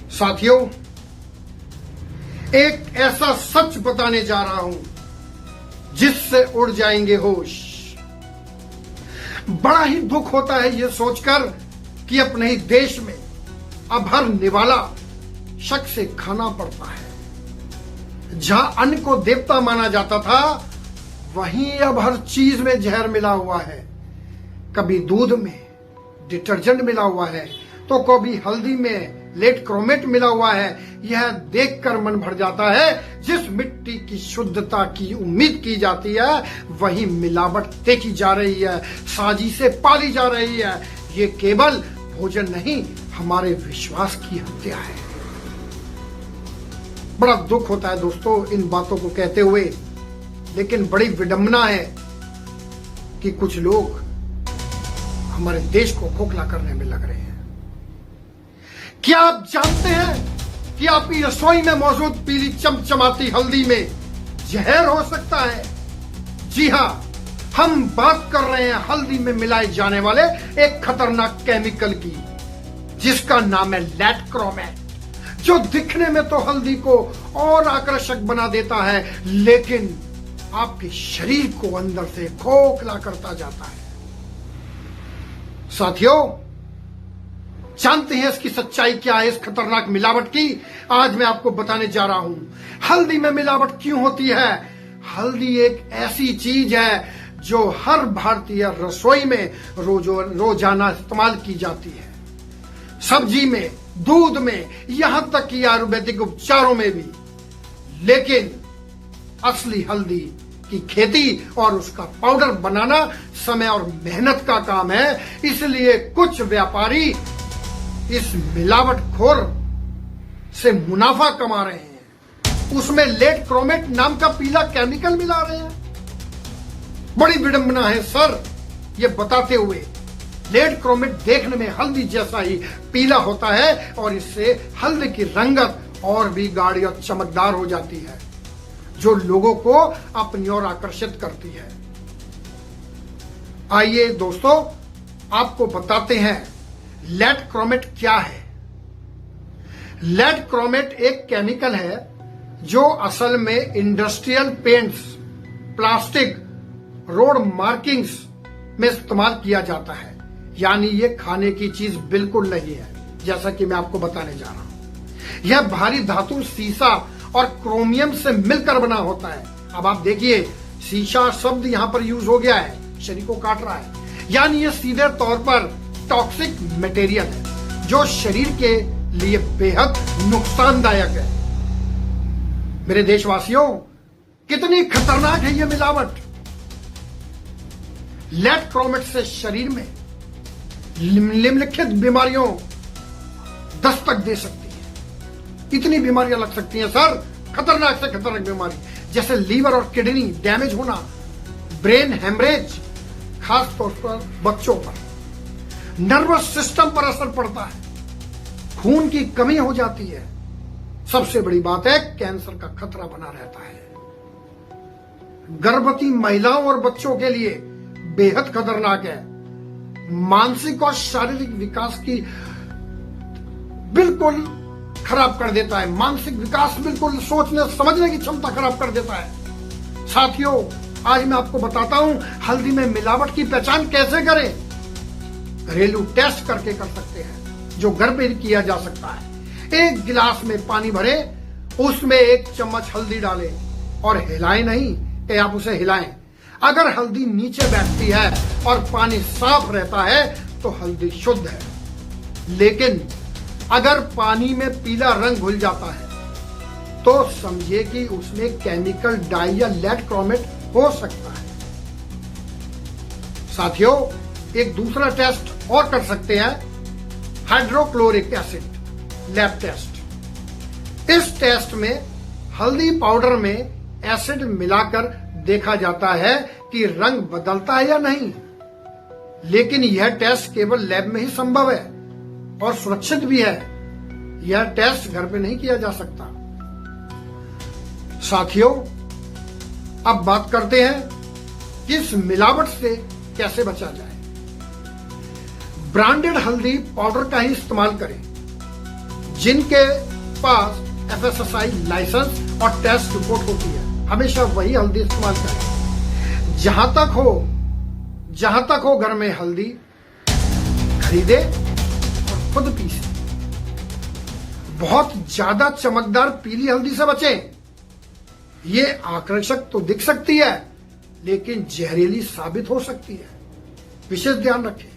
साथियों, एक ऐसा सच बताने जा रहा हूं जिससे उड़ जाएंगे होश। बड़ा ही दुख होता है यह सोचकर कि अपने ही देश में अब हर निवाला शक से खाना पड़ता है। जहां अन्न को देवता माना जाता था, वहीं अब हर चीज में जहर मिला हुआ है। कभी दूध में डिटर्जेंट मिला हुआ है, तो कभी हल्दी में लेट क्रोमेट मिला हुआ है। यह देखकर मन भर जाता है, जिस मिट्टी की शुद्धता की उम्मीद की जाती है, वही मिलावट देखी जा रही है, साजिशें पाली जा रही है। ये केवल भोजन नहीं, हमारे विश्वास की हत्या है। बड़ा दुख होता है दोस्तों इन बातों को कहते हुए, लेकिन बड़ी विडंबना है कि कुछ लोग हमारे देश को खोखला करने में लग रहे हैं। क्या आप जानते हैं कि आपकी रसोई में मौजूद पीली चमचमाती हल्दी में जहर हो सकता है? जी हां, हम बात कर रहे हैं हल्दी में मिलाए जाने वाले एक खतरनाक केमिकल की, जिसका नाम है लेट क्रोमेट, जो दिखने में तो हल्दी को और आकर्षक बना देता है, लेकिन आपके शरीर को अंदर से खोखला करता जाता है। साथियों, जानते हैं इसकी सच्चाई क्या है, इस खतरनाक मिलावट की? आज मैं आपको बताने जा रहा हूं हल्दी में मिलावट क्यों होती है। हल्दी एक ऐसी चीज है जो हर भारतीय रसोई में रोजाना इस्तेमाल की जाती है, सब्जी में, दूध में, यहां तक कि आयुर्वेदिक उपचारों में भी। लेकिन असली हल्दी की खेती और उसका पाउडर बनाना समय और मेहनत का काम है। इसलिए कुछ व्यापारी इस मिलावटखोर से मुनाफा कमा रहे हैं, उसमें लेट क्रोमेट नाम का पीला केमिकल मिला रहे हैं। बड़ी विडंबना है सर ये बताते हुए। लेट क्रोमेट देखने में हल्दी जैसा ही पीला होता है और इससे हल्दी की रंगत और भी गाढ़ी और चमकदार हो जाती है, जो लोगों को अपनी ओर आकर्षित करती है। आइए दोस्तों, आपको बताते हैं लेट क्रोमेट क्या है। लेट क्रोमेट एक केमिकल है जो असल में industrial paints, plastic, road markings में इस्तेमाल किया जाता है। यानी ये खाने की चीज बिल्कुल नहीं है, जैसा कि मैं आपको बताने जा रहा हूं। यह भारी धातु सीसा और क्रोमियम से मिलकर बना होता है। अब आप देखिए, शीशा शब्द यहां पर यूज हो गया है, शरीर को काट रहा है। यानी यह सीधे तौर पर टॉक्सिक मटेरियल है, जो शरीर के लिए बेहद नुकसानदायक है। मेरे देशवासियों, कितनी खतरनाक है यह मिलावट। लेट क्रोमेट से शरीर में निम्नलिखित बीमारियों दस्तक दे सकती है। इतनी बीमारियां लग सकती हैं सर, खतरनाक से खतरनाक बीमारी, जैसे लीवर और किडनी डैमेज होना, ब्रेन हेमरेज, खास तौर पर बच्चों पर, नर्वस सिस्टम पर असर पड़ता है, खून की कमी हो जाती है। सबसे बड़ी बात है, कैंसर का खतरा बना रहता है। गर्भवती महिलाओं और बच्चों के लिए बेहद खतरनाक है। मानसिक और शारीरिक विकास की बिल्कुल खराब कर देता है। मानसिक विकास, बिल्कुल सोचने समझने की क्षमता खराब कर देता है। साथियों, आज मैं आपको बताता हूं हल्दी में मिलावट की पहचान कैसे करें। घरेलू टेस्ट करके कर सकते हैं, जो घर पे किया जा सकता है। एक गिलास में पानी भरें, उसमें 1 चम्मच हल्दी डालें और हिलाएं नहीं कि आप उसे हिलाएं। अगर हल्दी नीचे बैठती है और पानी साफ रहता है तो हल्दी शुद्ध है। लेकिन अगर पानी में पीला रंग घुल जाता है तो समझिए कि उसमें केमिकल डाई या लेट क्रोमेट हो सकता है। साथियों, एक दूसरा टेस्ट और कर सकते हैं, हाइड्रोक्लोरिक एसिड लैब टेस्ट। इस टेस्ट में हल्दी पाउडर में एसिड मिलाकर देखा जाता है कि रंग बदलता है या नहीं। लेकिन यह टेस्ट केवल लैब में ही संभव है और सुरक्षित भी है। यह टेस्ट घर पे नहीं किया जा सकता। साथियों, अब बात करते हैं कि इस मिलावट से कैसे बचा जाए। ब्रांडेड हल्दी पाउडर का ही इस्तेमाल करें। जिनके पास FSSAI लाइसेंस और टेस्ट रिपोर्ट होती है, हमेशा वही हल्दी इस्तेमाल करें। जहां तक हो घर में हल्दी खरीदे और खुद पीसे। बहुत ज्यादा चमकदार पीली हल्दी से बचें। ये आकर्षक तो दिख सकती है, लेकिन जहरीली साबित हो सकती है। विशेष ध्यान रखें।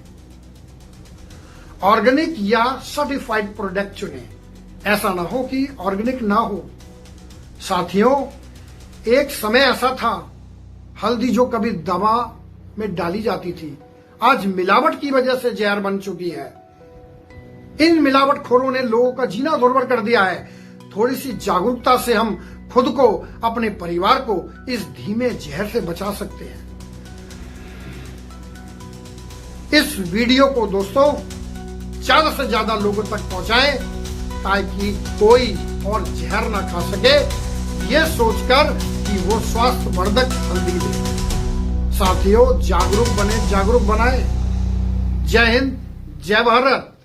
ऑर्गेनिक या सर्टिफाइड प्रोडक्ट चुनें। ऐसा ना हो कि ऑर्गेनिक ना हो। साथियों, एक समय ऐसा था, हल्दी जो कभी दवा में डाली जाती थी, आज मिलावट की वजह से जहर बन चुकी है। इन मिलावटखोरों ने लोगों का जीना दुर्भर कर दिया है। थोड़ी सी जागरूकता से हम खुद को, अपने परिवार को इस धीमे जहर से बचा सकते हैं। इस वीडियो को दोस्तों ज्यादा से ज्यादा लोगों तक पहुंचाएं, ताकि कोई और जहर ना खा सके, ये सोचकर कि वो स्वास्थ्यवर्धक हल्दी दे। साथियों, जागरूक बने, जागरूक बनाएं। जय हिंद, जय भारत।